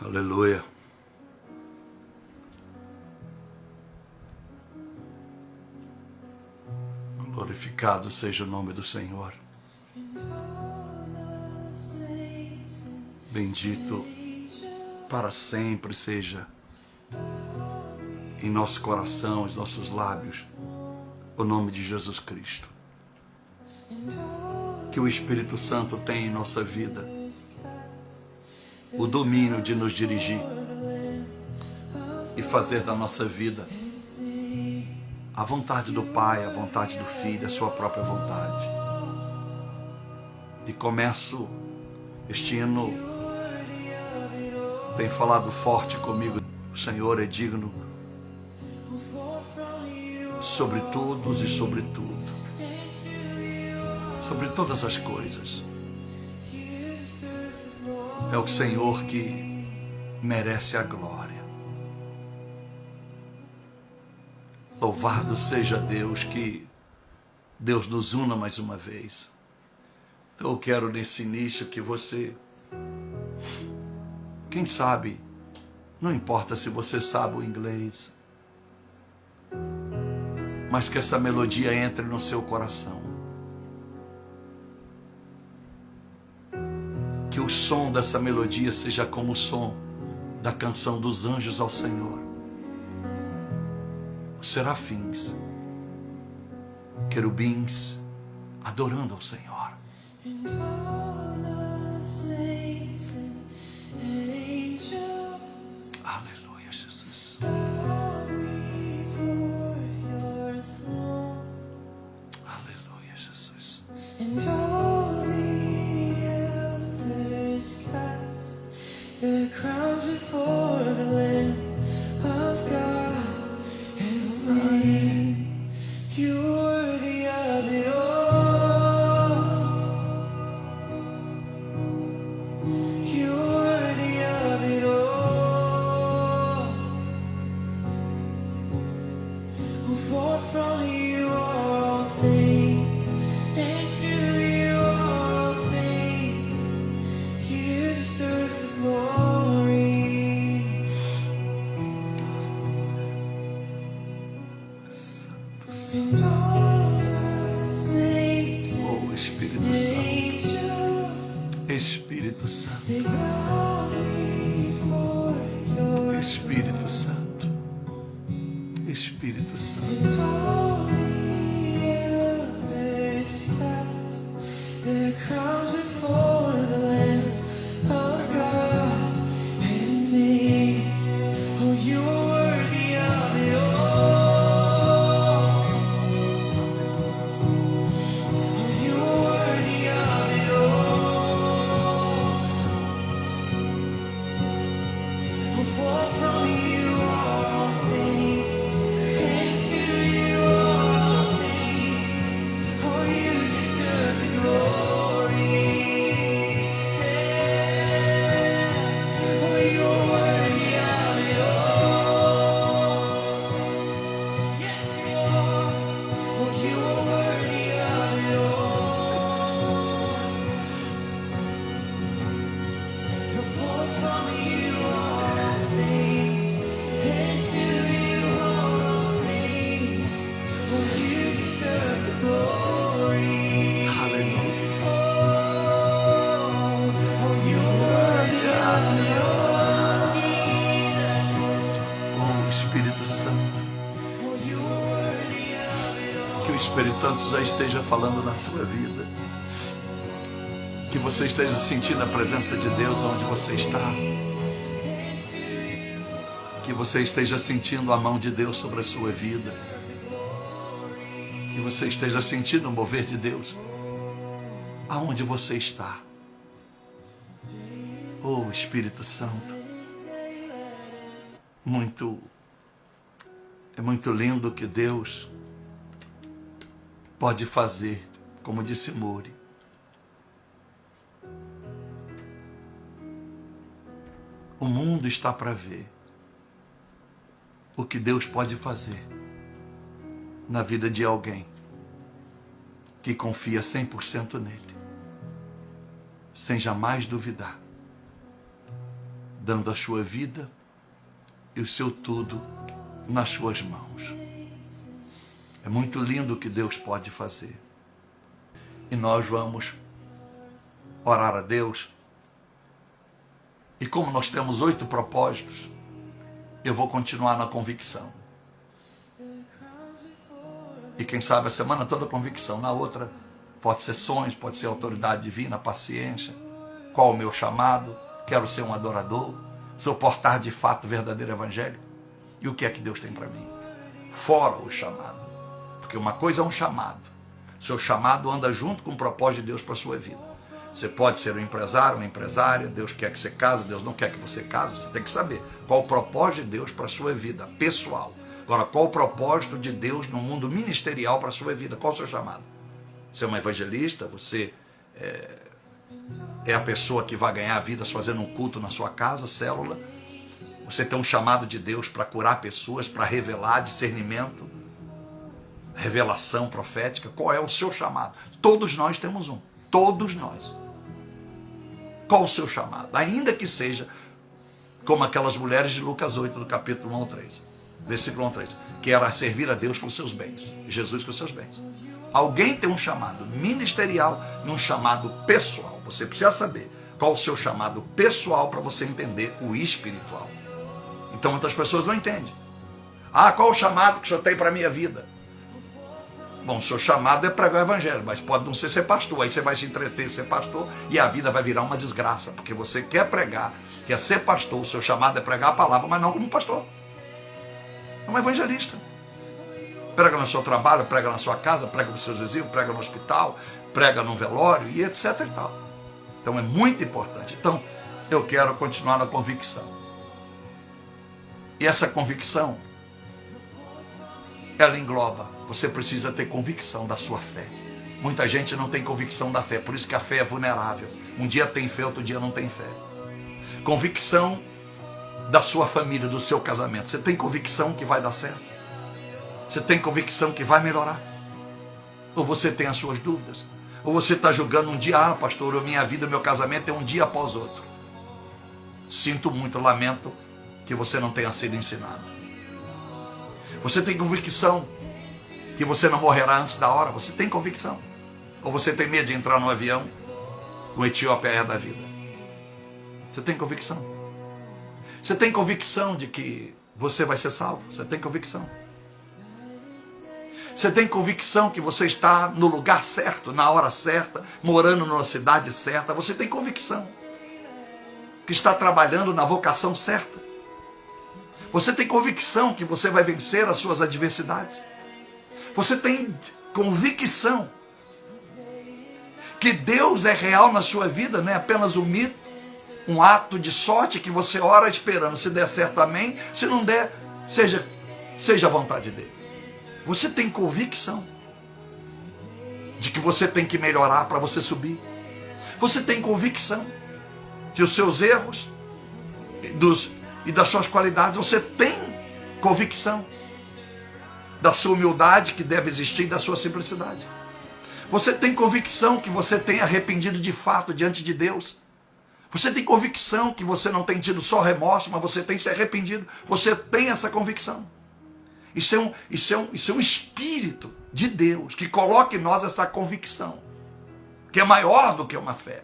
Aleluia. Glorificado seja o nome do Senhor. Bendito para sempre seja em nosso coração, em nossos lábios, o nome de Jesus Cristo. Que o Espírito Santo tenha em nossa vida o domínio de nos dirigir e fazer da nossa vida a vontade do Pai, a vontade do Filho, a sua própria vontade. E começo este hino, tem falado forte comigo. O Senhor é digno sobre todos e sobre tudo, sobre todas as coisas. É o Senhor que merece a glória. Louvado seja Deus, que Deus nos una mais uma vez. Então eu quero nesse início que você, quem sabe, não importa se você sabe o inglês, mas que essa melodia entre no seu coração. Que o som dessa melodia seja como o som da canção dos anjos ao Senhor. Os serafins, querubins, adorando ao Senhor. Aleluia, Jesus. Aleluia, Jesus. The crowns before the Lamb of God and sing, you're worthy of it all. You're worthy of it all. For from you are all things, and to you are all things. You deserve the glory. Santo, And Santo. all the saints Oh, Espírito and Santo. angels, Espírito Santo. they bow before your Espírito Santo. Espírito Santo. and all the elders cast their crowns before the Lamb of God and sing, oh, you're worthy of it all. Oh, you're worthy of it all. Oh, for from you are all things, and to you are all things. Oh, you deserve the glory. Oh, you're worthy of it all. Yes, you are. Oh, you are worthy of it all. For from you are all things, and to you are all things. Oh, you deserve the glory. Aleluia. Oh, you're worthy of it all, Jesus. Oh, Espírito Santo. Oh, you're worthy of it all. Que o Espírito Santo já esteja falando na sua vida. Que você esteja sentindo a presença de Deus onde você está. Que você esteja sentindo a mão de Deus sobre a sua vida. Que você esteja sentindo o mover de Deus aonde você está. Oh, Espírito Santo. É muito lindo que Deus pode fazer, como disse Moura. O mundo está para ver o que Deus pode fazer na vida de alguém que confia 100% nele, sem jamais duvidar dando a sua vida e o seu tudo nas suas mãos. É muito lindo o que Deus pode fazer. E nós vamos orar a Deus. E como nós temos 8 propósitos, eu vou continuar na convicção. E quem sabe a semana toda convicção, na outra pode ser sonhos, pode ser autoridade divina, paciência. Qual o meu chamado? Quero ser um adorador, suportar de fato o verdadeiro evangelho. E o que é que Deus tem para mim? Fora o chamado. Porque uma coisa é um chamado. Seu chamado anda junto com o propósito de Deus para a sua vida. Você pode ser um empresário, uma empresária, Deus quer que você case, Deus não quer que você case, você tem que saber qual o propósito de Deus para a sua vida pessoal. Agora, qual o propósito de Deus no mundo ministerial para a sua vida? Qual o seu chamado? Você é um evangelista, você é a pessoa que vai ganhar vidas fazendo um culto na sua casa, célula. Você tem um chamado de Deus para curar pessoas, para revelar discernimento, revelação profética. Qual é o seu chamado? Todos nós temos um. Todos nós. Qual o seu chamado? Ainda que seja como aquelas mulheres de Lucas 8, do capítulo 1 ao 3. Versículo 1 ao 3. Que era servir a Deus com seus bens. Jesus com seus bens. Alguém tem um chamado ministerial e um chamado pessoal. Você precisa saber qual o seu chamado pessoal para você entender o espiritual. Então muitas pessoas não entendem. Qual o chamado que o senhor tem para a minha vida? Bom, o seu chamado é pregar o evangelho, mas pode não ser pastor. Aí você vai se entreter ser pastor e a vida vai virar uma desgraça. Porque você quer pregar, quer ser pastor, o seu chamado é pregar a palavra, mas não como pastor. É um evangelista. Prega no seu trabalho, prega na sua casa, prega nos seus vizinhos, prega no hospital, prega no velório e etc e tal. Então é muito importante. Então eu quero continuar na convicção. E essa convicção, ela engloba. Você precisa ter convicção da sua fé. Muita gente não tem convicção da fé, por isso que a fé é vulnerável. Um dia tem fé, outro dia não tem fé. Convicção da sua família, do seu casamento. Você tem convicção que vai dar certo? Você tem convicção que vai melhorar? Ou você tem as suas dúvidas? Ou você está julgando um dia, pastor, a minha vida, meu casamento é um dia após outro. Sinto muito, lamento que você não tenha sido ensinado. Você tem convicção que você não morrerá antes da hora? Você tem convicção? Ou você tem medo de entrar no avião, o Etíope Air da vida? Você tem convicção? Você tem convicção de que você vai ser salvo? Você tem convicção? Você tem convicção que você está no lugar certo, na hora certa, morando numa cidade certa? Você tem convicção que está trabalhando na vocação certa? Você tem convicção que você vai vencer as suas adversidades? Você tem convicção que Deus é real na sua vida, não é apenas um mito, um ato de sorte que você ora esperando. Se der certo, amém. Se não der, seja a vontade dele. Você tem convicção de que você tem que melhorar para você subir? Você tem convicção de os seus erros e das suas qualidades? Você tem convicção da sua humildade que deve existir e da sua simplicidade? Você tem convicção que você tem arrependido de fato diante de Deus? Você tem convicção que você não tem tido só remorso, mas você tem se arrependido? Você tem essa convicção? Isso é um espírito de Deus que coloca em nós essa convicção, que é maior do que uma fé.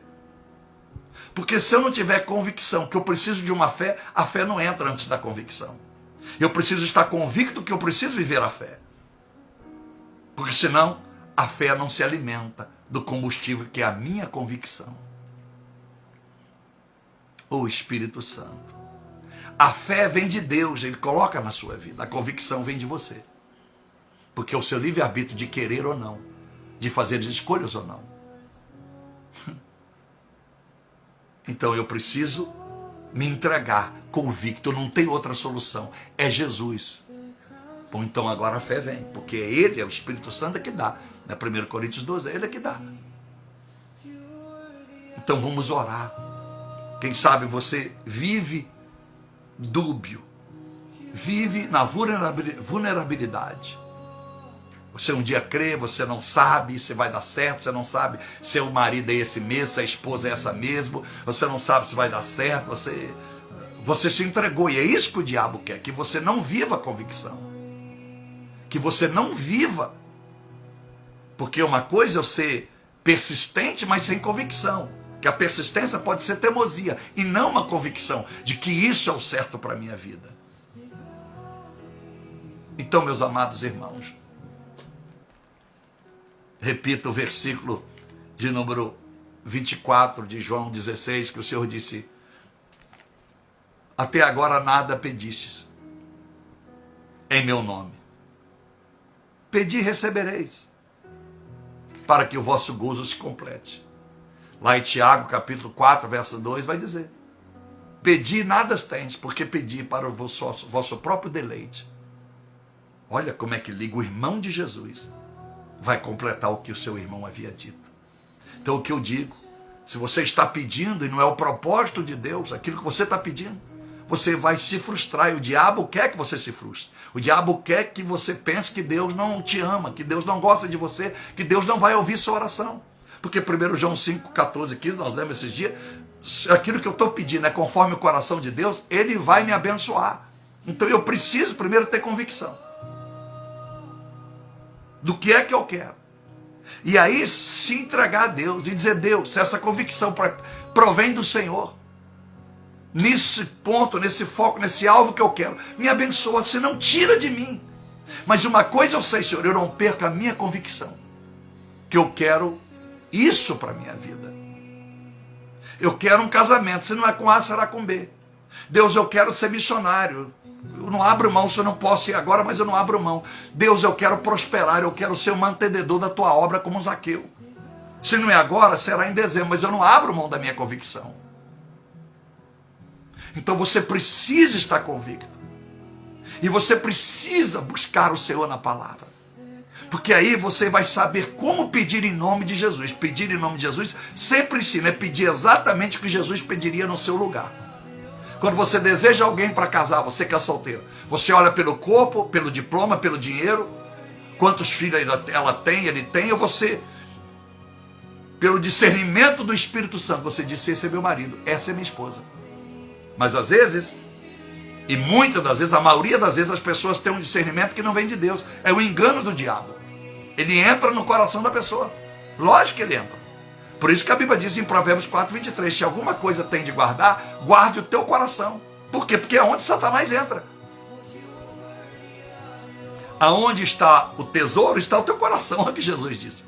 Porque se eu não tiver convicção que eu preciso de uma fé, a fé não entra antes da convicção. Eu preciso estar convicto que eu preciso viver a fé. Porque senão, a fé não se alimenta do combustível que é a minha convicção. O Espírito Santo. A fé vem de Deus, ele coloca na sua vida. A convicção vem de você. Porque é o seu livre-arbítrio de querer ou não, de fazer escolhas ou não. Então eu preciso me entregar convicto, não tem outra solução, é Jesus. Bom, então agora a fé vem, porque ele é o Espírito Santo que dá. 1 Coríntios 12, é ele que dá. Então vamos orar. Quem sabe você vive dúbio, vive na vulnerabilidade. Você um dia crê, você não sabe se vai dar certo, você não sabe se o marido é esse mesmo, se a esposa é essa mesmo, você não sabe se vai dar certo, Você se entregou, e é isso que o diabo quer, que você não viva a convicção. Que você não viva. Porque uma coisa é eu ser persistente, mas sem convicção. Que a persistência pode ser teimosia, e não uma convicção de que isso é o certo para a minha vida. Então, meus amados irmãos, repito o versículo de número 24 de João 16, que o Senhor disse: até agora nada pedistes em meu nome. Pedi e recebereis, para que o vosso gozo se complete. Lá em Tiago, capítulo 4, verso 2, vai dizer: pedi e nada tendes, porque pedi para o vosso próprio deleite. Olha como é que liga o irmão de Jesus. Vai completar o que o seu irmão havia dito. Então, o que eu digo, se você está pedindo e não é o propósito de Deus, aquilo que você está pedindo, você vai se frustrar, e o diabo quer que você se frustre. O diabo quer que você pense que Deus não te ama, que Deus não gosta de você, que Deus não vai ouvir sua oração. Porque 1 João 5, 14, 15, nós lemos esses dias, aquilo que eu estou pedindo é conforme o coração de Deus, Ele vai me abençoar. Então eu preciso primeiro ter convicção do que é que eu quero. E aí se entregar a Deus e dizer: Deus, se essa convicção provém do Senhor, nesse ponto, nesse foco, nesse alvo que eu quero, me abençoa, se não tira de mim. Mas uma coisa eu sei, Senhor, eu não perco a minha convicção, que eu quero isso para a minha vida. Eu quero um casamento, se não é com A, será com B. Deus, eu quero ser missionário. Eu não abro mão, se eu não posso ir agora, mas eu não abro mão. Deus, eu quero prosperar, eu quero ser um mantenedor da tua obra como Zaqueu. Se não é agora, será em dezembro, mas eu não abro mão da minha convicção. Então você precisa estar convicto. E você precisa buscar o Senhor na palavra. Porque aí você vai saber como pedir em nome de Jesus. Pedir em nome de Jesus sempre ensina, é pedir exatamente o que Jesus pediria no seu lugar. Quando você deseja alguém para casar, você que é solteiro, você olha pelo corpo, pelo diploma, pelo dinheiro, quantos filhos ela tem, ele tem, ou você, pelo discernimento do Espírito Santo, você diz: esse é meu marido, essa é minha esposa. Mas às vezes, e muitas das vezes, a maioria das vezes, as pessoas têm um discernimento que não vem de Deus. É o engano do diabo. Ele entra no coração da pessoa. Lógico que ele entra. Por isso que a Bíblia diz em Provérbios 4, 23, se alguma coisa tem de guardar, guarde o teu coração. Por quê? Porque é onde Satanás entra. Aonde está o tesouro, está o teu coração, é o que Jesus disse.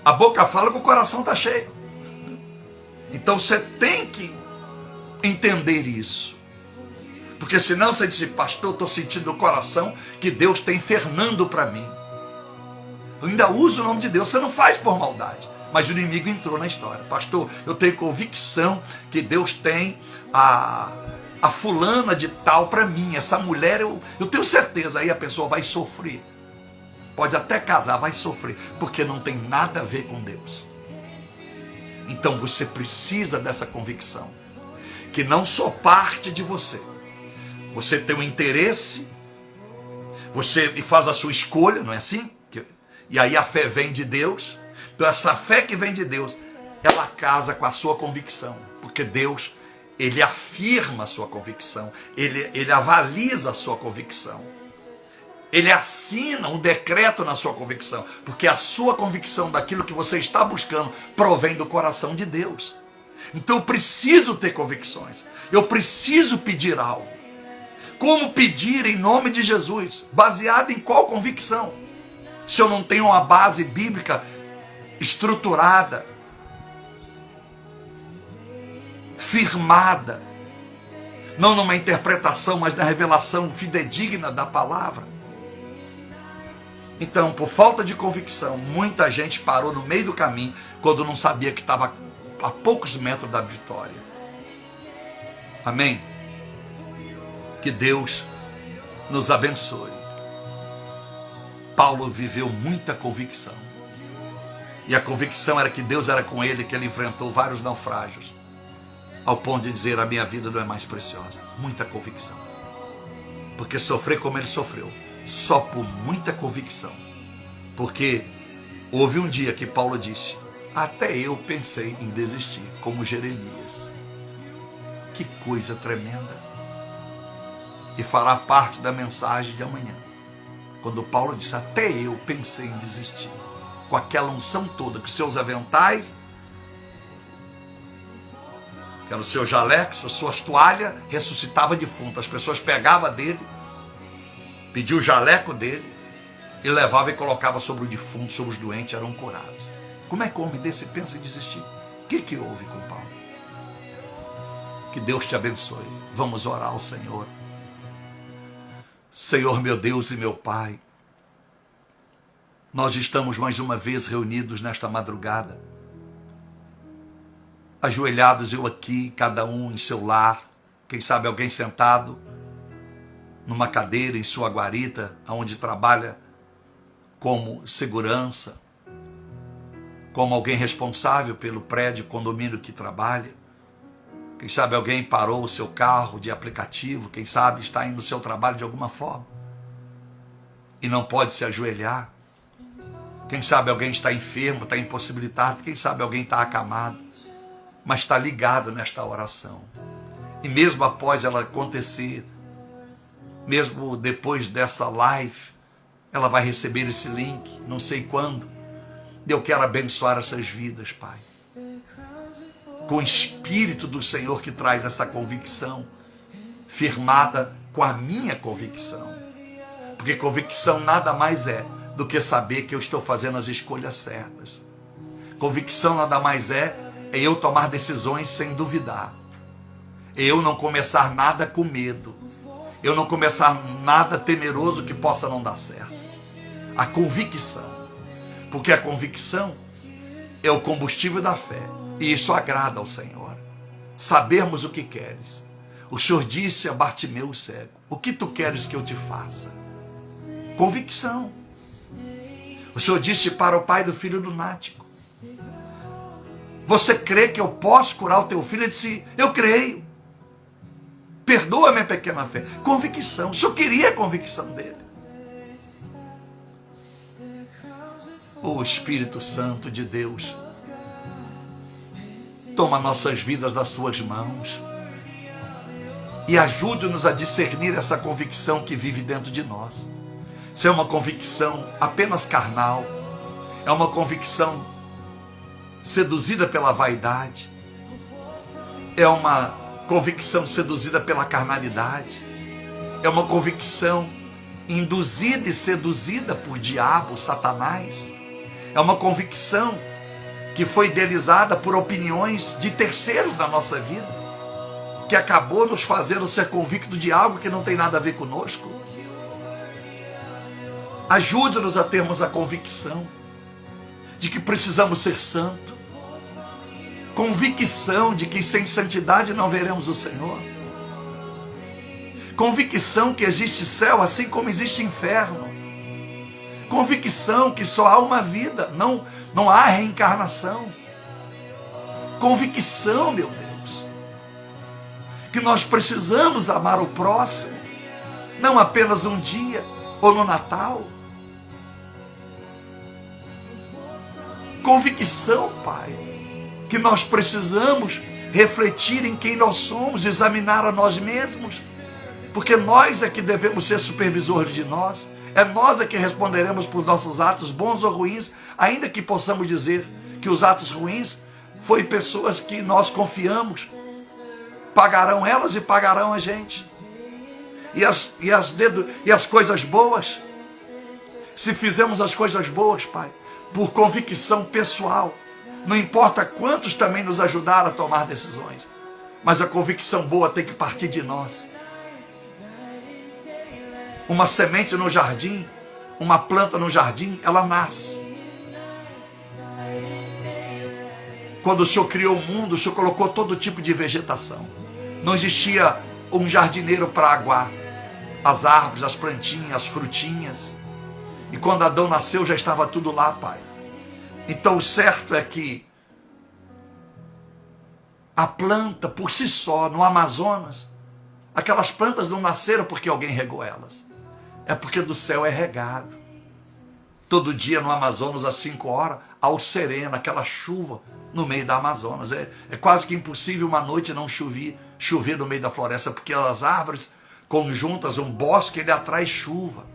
A boca fala que o coração está cheio. Então você tem que entender isso. Porque senão você diz: pastor, eu estou sentindo no coração que Deus tem Fernando para mim. Eu ainda uso o nome de Deus, você não faz por maldade. Mas o inimigo entrou na história. Pastor, eu tenho convicção que Deus tem a fulana de tal para mim. Essa mulher, eu tenho certeza. Aí a pessoa vai sofrer. Pode até casar, vai sofrer. Porque não tem nada a ver com Deus. Então você precisa dessa convicção. Que não só parte de você. Você tem um interesse. Você faz a sua escolha, não é assim? E aí a fé vem de Deus. Então essa fé que vem de Deus, ela casa com a sua convicção. Porque Deus, Ele afirma a sua convicção. Ele avaliza a sua convicção. Ele assina um decreto na sua convicção. Porque a sua convicção daquilo que você está buscando provém do coração de Deus. Então eu preciso ter convicções. Eu preciso pedir algo. Como pedir em nome de Jesus? Baseado em qual convicção? Se eu não tenho uma base bíblica estruturada, firmada, não numa interpretação, mas na revelação fidedigna da palavra. Então, por falta de convicção, muita gente parou no meio do caminho quando não sabia que estava a poucos metros da vitória. Amém? Que Deus nos abençoe. Paulo viveu muita convicção. E a convicção era que Deus era com ele, que ele enfrentou vários naufrágios, ao ponto de dizer: a minha vida não é mais preciosa. Muita convicção. Porque sofrer como ele sofreu, só por muita convicção. Porque houve um dia que Paulo disse: até eu pensei em desistir, como Jeremias. Que coisa tremenda. E fará parte da mensagem de amanhã, quando Paulo disse: até eu pensei em desistir, com aquela unção toda, com seus aventais, que era o seu jaleco, suas toalhas, ressuscitava defunto. As pessoas pegavam dele, pediam o jaleco dele, e levava e colocava sobre o defunto, sobre os doentes, eram curados. Como é que um homem desse pensa em desistir? O que houve com Paulo? Que Deus te abençoe. Vamos orar ao Senhor. Senhor, meu Deus e meu Pai, nós estamos mais uma vez reunidos nesta madrugada, ajoelhados, eu aqui, cada um em seu lar, quem sabe alguém sentado numa cadeira em sua guarita, onde trabalha como segurança, como alguém responsável pelo prédio, condomínio que trabalha. Quem sabe alguém parou o seu carro de aplicativo, quem sabe está indo no seu trabalho de alguma forma e não pode se ajoelhar. Quem sabe alguém está enfermo, está impossibilitado, quem sabe alguém está acamado, mas está ligado nesta oração. E mesmo após ela acontecer, mesmo depois dessa live, ela vai receber esse link, não sei quando. Eu quero abençoar essas vidas, Pai, com o Espírito do Senhor que traz essa convicção, firmada com a minha convicção. Porque convicção nada mais é do que saber que eu estou fazendo as escolhas certas. Convicção nada mais é eu tomar decisões sem duvidar. Eu não começar nada com medo. Eu não começar nada temeroso que possa não dar certo. A convicção. Porque a convicção é o combustível da fé. E isso agrada ao Senhor. Sabermos o que queres. O Senhor disse a Bartimeu cego: o que tu queres que eu te faça? Convicção. O Senhor disse para o pai do filho lunático: você crê que eu posso curar o teu filho? Ele disse: eu creio. Perdoa minha pequena fé. Convicção. O Senhor queria a convicção dele. O Espírito Santo de Deus, toma nossas vidas nas suas mãos e ajude-nos a discernir essa convicção que vive dentro de nós. Se é uma convicção apenas carnal, é uma convicção seduzida pela vaidade, é uma convicção seduzida pela carnalidade, é uma convicção induzida e seduzida por diabo, Satanás, é uma convicção que foi idealizada por opiniões de terceiros na nossa vida, que acabou nos fazendo ser convicto de algo que não tem nada a ver conosco. Ajude-nos a termos a convicção de que precisamos ser santos, convicção de que sem santidade não veremos o Senhor, convicção que existe céu assim como existe inferno, convicção que só há uma vida, não há reencarnação, convicção, meu Deus, que nós precisamos amar o próximo, não apenas um dia ou no Natal. Convicção, Pai, que nós precisamos refletir em quem nós somos, examinar a nós mesmos, porque nós é que devemos ser supervisores de nós, é nós é que responderemos por nossos atos bons ou ruins, ainda que possamos dizer que os atos ruins foi pessoas que nós confiamos, pagarão elas e pagarão a gente. E as coisas boas, se fizermos as coisas boas, Pai, por convicção pessoal, não importa quantos também nos ajudaram a tomar decisões, mas a convicção boa tem que partir de nós. Uma semente no jardim, uma planta no jardim, ela nasce. Quando o Senhor criou o mundo, o Senhor colocou todo tipo de vegetação. Não existia um jardineiro para aguar as árvores, as plantinhas, as frutinhas. E quando Adão nasceu, já estava tudo lá, Pai. Então o certo é que a planta por si só, no Amazonas, aquelas plantas não nasceram porque alguém regou elas. É porque do céu é regado. Todo dia no Amazonas, às 5 horas, há o sereno, aquela chuva no meio da Amazonas. É quase que impossível uma noite não chover chover no meio da floresta, porque as árvores conjuntas, um bosque, ele atrai chuva.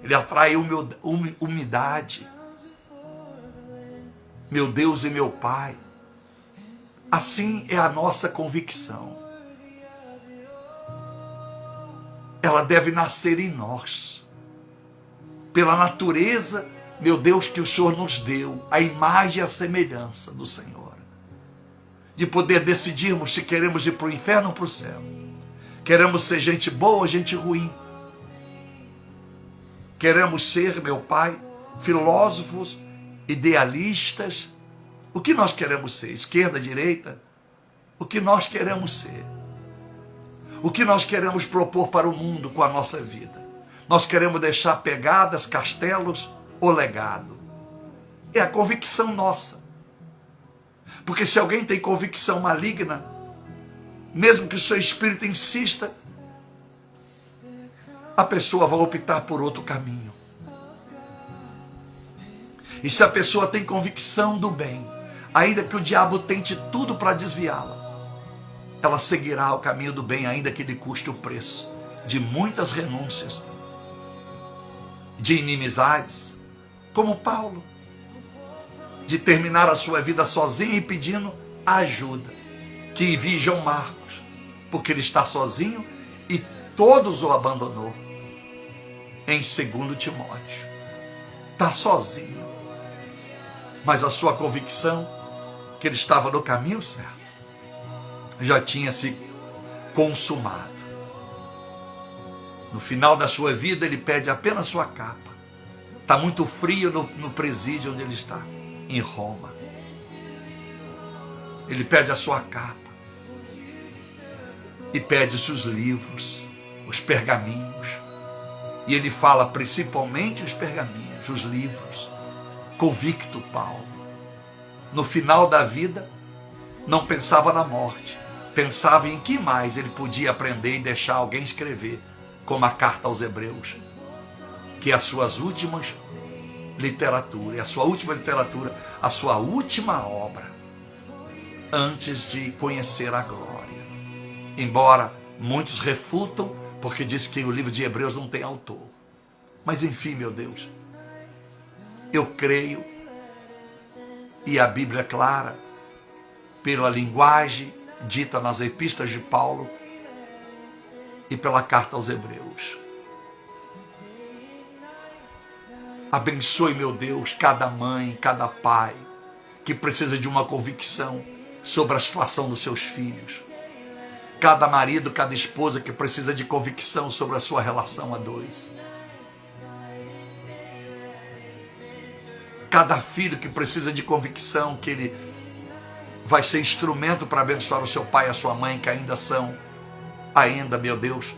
Ele atrai umidade. Meu Deus e meu Pai, assim é a nossa convicção. Ela deve nascer em nós. Pela natureza, meu Deus, que o Senhor nos deu, a imagem e a semelhança do Senhor. De poder decidirmos se queremos ir para o inferno ou para o céu. Queremos ser gente boa ou gente ruim. Queremos ser, meu Pai, filósofos, idealistas. O que nós queremos ser? Esquerda, direita? O que nós queremos ser? O que nós queremos propor para o mundo com a nossa vida? Nós queremos deixar pegadas, castelos ou legado? É a convicção nossa. Porque se alguém tem convicção maligna, mesmo que o seu espírito insista, a pessoa vai optar por outro caminho. E se a pessoa tem convicção do bem, ainda que o diabo tente tudo para desviá-la, ela seguirá o caminho do bem, ainda que lhe custe o preço de muitas renúncias, de inimizades, como Paulo, de terminar a sua vida sozinho e pedindo ajuda, que envie João Marcos, porque ele está sozinho e todos o abandonou. Em 2 Timóteo, está sozinho, mas a sua convicção que ele estava no caminho certo já tinha se consumado. No final da sua vida, ele pede apenas sua capa. Está muito frio no presídio onde ele está, em Roma. Ele pede a sua capa e pede os seus livros, os pergaminhos. E ele fala principalmente os pergaminhos, os livros. Convicto Paulo. No final da vida, não pensava na morte. Pensava em que mais ele podia aprender e deixar alguém escrever, como a carta aos Hebreus, que é as suas últimas literaturas, a sua última literatura, a sua última obra, antes de conhecer a glória. Embora muitos refutam, porque diz que o livro de Hebreus não tem autor. Mas enfim, meu Deus, eu creio, e a Bíblia é clara, pela linguagem dita nas epístolas de Paulo e pela carta aos Hebreus. Abençoe, meu Deus, cada mãe, cada pai que precisa de uma convicção sobre a situação dos seus filhos. Cada marido, cada esposa que precisa de convicção sobre a sua relação a dois. Cada filho que precisa de convicção que ele vai ser instrumento para abençoar o seu pai e a sua mãe, que ainda são, meu Deus,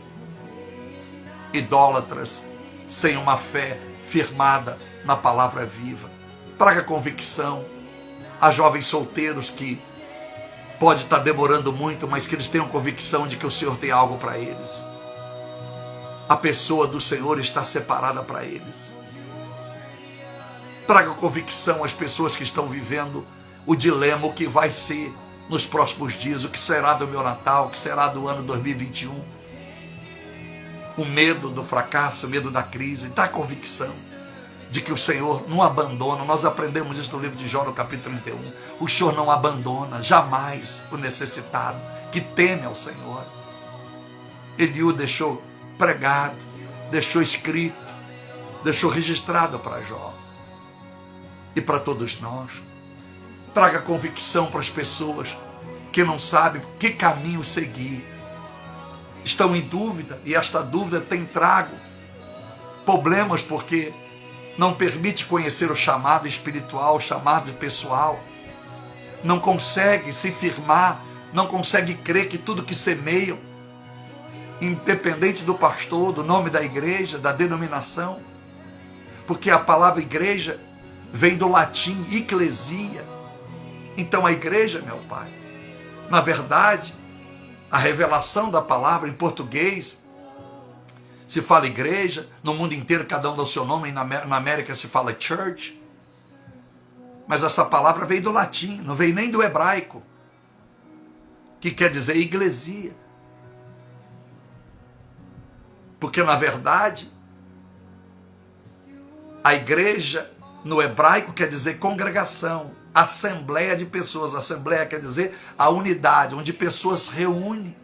idólatras, sem uma fé firmada na palavra viva. Traga convicção a jovens solteiros que pode estar demorando muito, mas que eles tenham convicção de que o Senhor tem algo para eles. A pessoa do Senhor está separada para eles. Traga convicção às pessoas que estão vivendo o dilema, o que vai ser nos próximos dias, o que será do meu Natal, o que será do ano 2021. O medo do fracasso, o medo da crise. Dá convicção de que o Senhor não abandona. Nós aprendemos isso no livro de Jó, no capítulo 31. O Senhor não abandona jamais o necessitado, que teme ao Senhor. Ele o deixou pregado, deixou escrito, deixou registrado para Jó e para todos nós. Traga convicção para as pessoas que não sabem que caminho seguir. Estão em dúvida, e esta dúvida tem trago problemas, porque não permite conhecer o chamado espiritual, o chamado pessoal. Não consegue se firmar, não consegue crer que tudo que semeiam, independente do pastor, do nome da igreja, da denominação, porque a palavra igreja vem do latim eclesia. Então a igreja, meu Pai, na verdade, a revelação da palavra em português se fala igreja, no mundo inteiro cada um dá o seu nome, e na América se fala church. Mas essa palavra veio do latim, não veio nem do hebraico. que quer dizer igresia. Porque, na verdade, a igreja, no hebraico, quer dizer congregação, assembleia de pessoas. Assembleia quer dizer a unidade, onde pessoas se reúnem.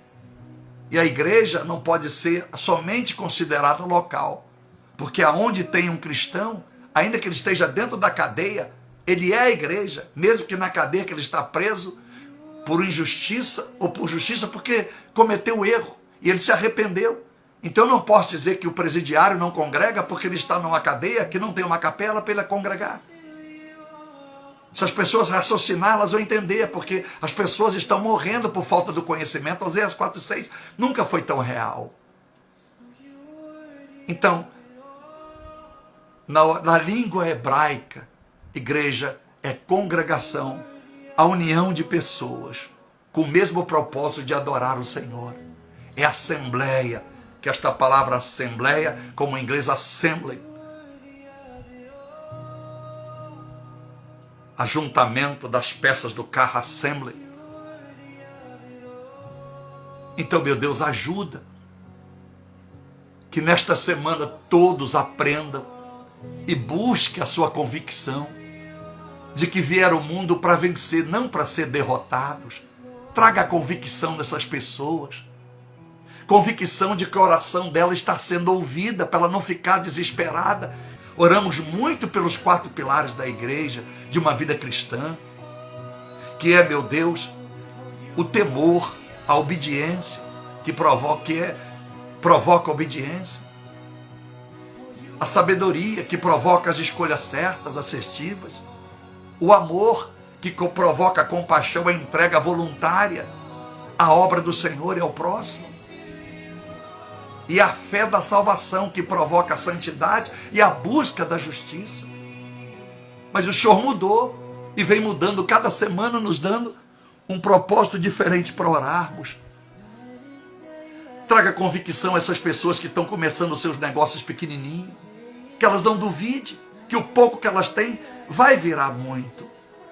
E a igreja não pode ser somente considerada local, porque aonde tem um cristão, ainda que ele esteja dentro da cadeia, ele é a igreja, mesmo que na cadeia que ele está preso por injustiça ou por justiça, porque cometeu erro e ele se arrependeu. Então eu não posso dizer que o presidiário não congrega porque ele está numa cadeia que não tem uma capela para ele congregar. Se as pessoas raciocinar, elas vão entender, porque as pessoas estão morrendo por falta do conhecimento. Oséias 4:6 nunca foi tão real. Então, na língua hebraica, igreja é congregação, a união de pessoas com o mesmo propósito de adorar o Senhor. É assembleia, que esta palavra assembleia, como em inglês assembly, ajuntamento das peças do carro, assembly. Então, meu Deus, ajuda que nesta semana todos aprendam e busquem a sua convicção de que vieram ao mundo para vencer, não para ser derrotados. Traga a convicção dessas pessoas, convicção de que a oração dela está sendo ouvida, para ela não ficar desesperada. Oramos muito pelos 4 pilares da igreja, de uma vida cristã, que é, meu Deus, o temor, a obediência, que provoca a obediência, a sabedoria, que provoca as escolhas certas, assertivas, o amor, que provoca a compaixão, a entrega voluntária à obra do Senhor e ao próximo, e a fé da salvação, que provoca a santidade e a busca da justiça. Mas o Senhor mudou e vem mudando cada semana, nos dando um propósito diferente para orarmos. Traga convicção a essas pessoas que estão começando os seus negócios pequenininhos, que elas não duvidem que o pouco que elas têm vai virar muito,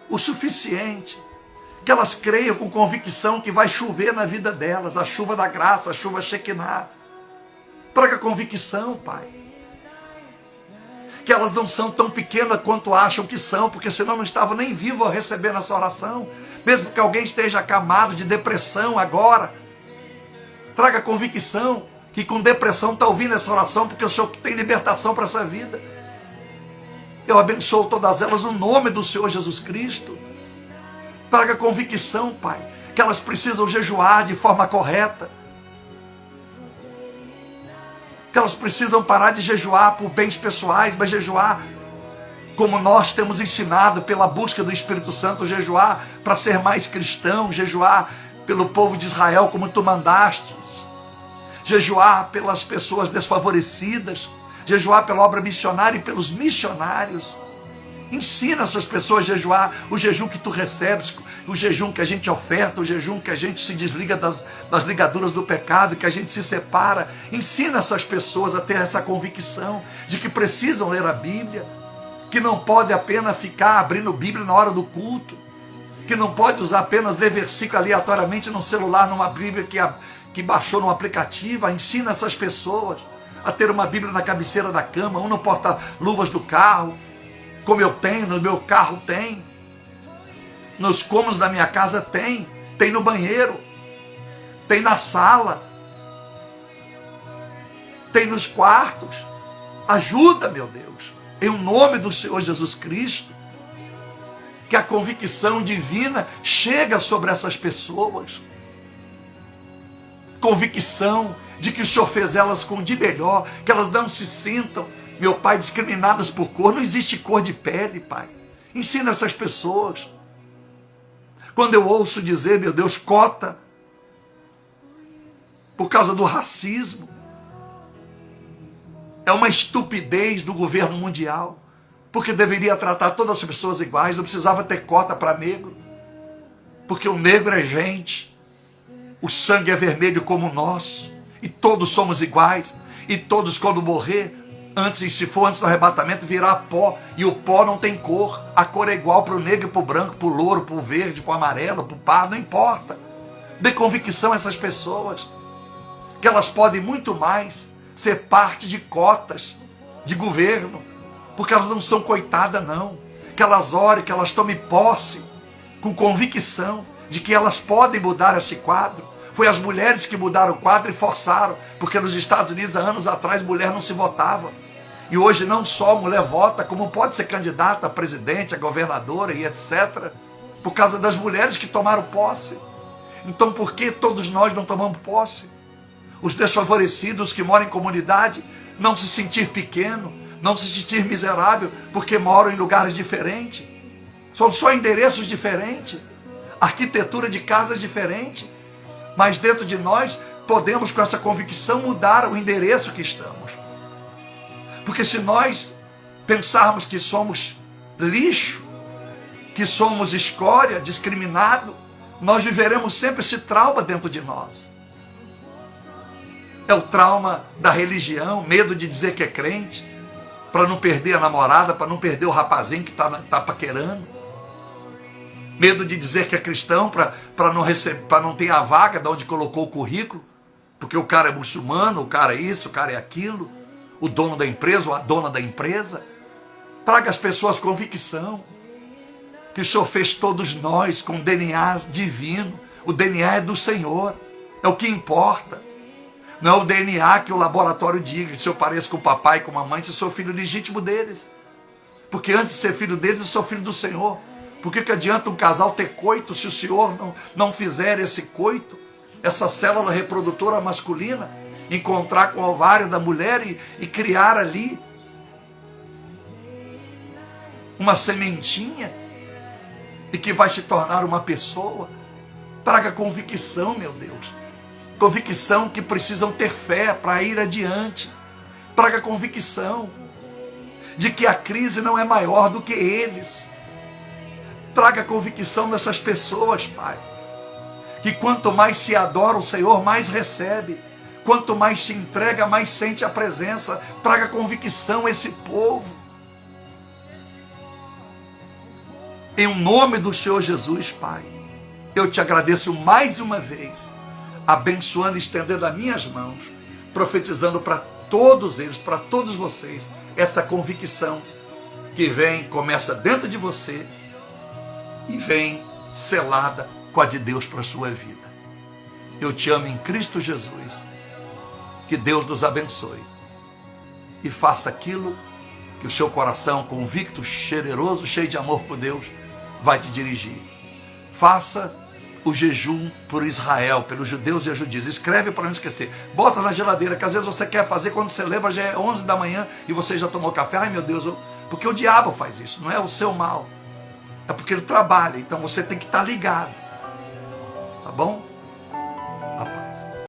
o suficiente, que elas creiam com convicção que vai chover na vida delas, a chuva da graça, a chuva Shekinah. Traga convicção, Pai, que elas não são tão pequenas quanto acham que são, porque senão não estavam nem vivos a receber essa oração, mesmo que alguém esteja acamado de depressão agora. Traga convicção que com depressão está ouvindo essa oração, porque o Senhor tem libertação para essa vida. Eu abençoo todas elas no nome do Senhor Jesus Cristo. Traga convicção, Pai, que elas precisam jejuar de forma correta, que elas precisam parar de jejuar por bens pessoais, mas jejuar como nós temos ensinado, pela busca do Espírito Santo, jejuar para ser mais cristão, jejuar pelo povo de Israel como tu mandastes, jejuar pelas pessoas desfavorecidas, jejuar pela obra missionária e pelos missionários. Ensina essas pessoas a jejuar o jejum que tu recebes, o jejum que a gente oferta, o jejum que a gente se desliga das ligaduras do pecado, que a gente se separa. Ensina essas pessoas a ter essa convicção de que precisam ler a Bíblia, que não pode apenas ficar abrindo Bíblia na hora do culto, que não pode usar apenas ler versículo aleatoriamente no celular, numa Bíblia que baixou no aplicativo. Ensina essas pessoas a ter uma Bíblia na cabeceira da cama, no porta-luvas do carro, como eu tenho, no meu carro tem, nos cômodos da minha casa tem no banheiro, tem na sala, tem nos quartos. Ajuda, meu Deus, em nome do Senhor Jesus Cristo, que a convicção divina chega sobre essas pessoas. Convicção de que o Senhor fez elas com de melhor, que elas não se sintam, meu Pai, discriminadas por cor. Não existe cor de pele, Pai. Ensina essas pessoas. Quando eu ouço dizer, meu Deus, cota, por causa do racismo, é uma estupidez do governo mundial, porque deveria tratar todas as pessoas iguais, não precisava ter cota para negro, porque o negro é gente, o sangue é vermelho como o nosso, e todos somos iguais, e todos quando morrer, se for antes do arrebatamento, virá pó, e o pó não tem cor, a cor é igual para o negro, para o branco, para o louro, para o verde, para o amarelo, para o pardo, não importa, Dê convicção a essas pessoas que elas podem muito mais ser parte de cotas de governo, porque elas não são coitadas não. Que elas orem, que elas tomem posse com convicção de que elas podem mudar este quadro. Foi as mulheres que mudaram o quadro e forçaram, porque nos Estados Unidos há anos atrás mulher não se votava. E hoje não só a mulher vota, como pode ser candidata a presidente, a governadora e etc. Por causa das mulheres que tomaram posse. Então por que todos nós não tomamos posse? Os desfavorecidos que moram em comunidade, não se sentir pequeno, não se sentir miserável, porque moram em lugares diferentes. São só endereços diferentes, arquitetura de casas diferente. Mas dentro de nós podemos com essa convicção mudar o endereço que estamos. Porque se nós pensarmos que somos lixo, que somos escória, discriminado, nós viveremos sempre esse trauma dentro de nós. É o trauma da religião, medo de dizer que é crente, para não perder a namorada, para não perder o rapazinho que está paquerando. Medo de dizer que é cristão para não ter a vaga de onde colocou o currículo, porque o cara é muçulmano, o cara é isso, o cara é aquilo, o dono da empresa ou a dona da empresa. Traga às pessoas convicção que o Senhor fez todos nós com DNA divino. O DNA é do Senhor, é o que importa. Não é o DNA que o laboratório diga se eu pareço com o papai e com a mamãe, se eu sou filho legítimo deles. Porque antes de ser filho deles, eu sou filho do Senhor. Por que adianta um casal ter coito se o Senhor não fizer esse coito, essa célula reprodutora masculina, encontrar com o ovário da mulher e criar ali uma sementinha e que vai se tornar uma pessoa? Traga convicção, meu Deus. Convicção que precisam ter fé para ir adiante. Traga convicção de que a crise não é maior do que eles. Traga convicção dessas pessoas, Pai. Que quanto mais se adora o Senhor, mais recebe. Quanto mais se entrega, mais sente a presença. Traga convicção a esse povo. Em nome do Senhor Jesus, Pai, eu te agradeço mais uma vez, abençoando e estendendo as minhas mãos, profetizando para todos eles, para todos vocês, essa convicção que começa dentro de você, e vem selada com a de Deus para a sua vida. Eu te amo em Cristo Jesus. Que Deus nos abençoe. E faça aquilo que o seu coração convicto, cheiroso, cheio de amor por Deus, vai te dirigir. Faça o jejum por Israel, pelos judeus e as judias. Escreve para não esquecer. Bota na geladeira, que às vezes você quer fazer, quando você lembra já é 11 da manhã e você já tomou café. Ai meu Deus, porque o diabo faz isso, não é o seu mal. É porque ele trabalha, então você tem que estar ligado. Tá bom?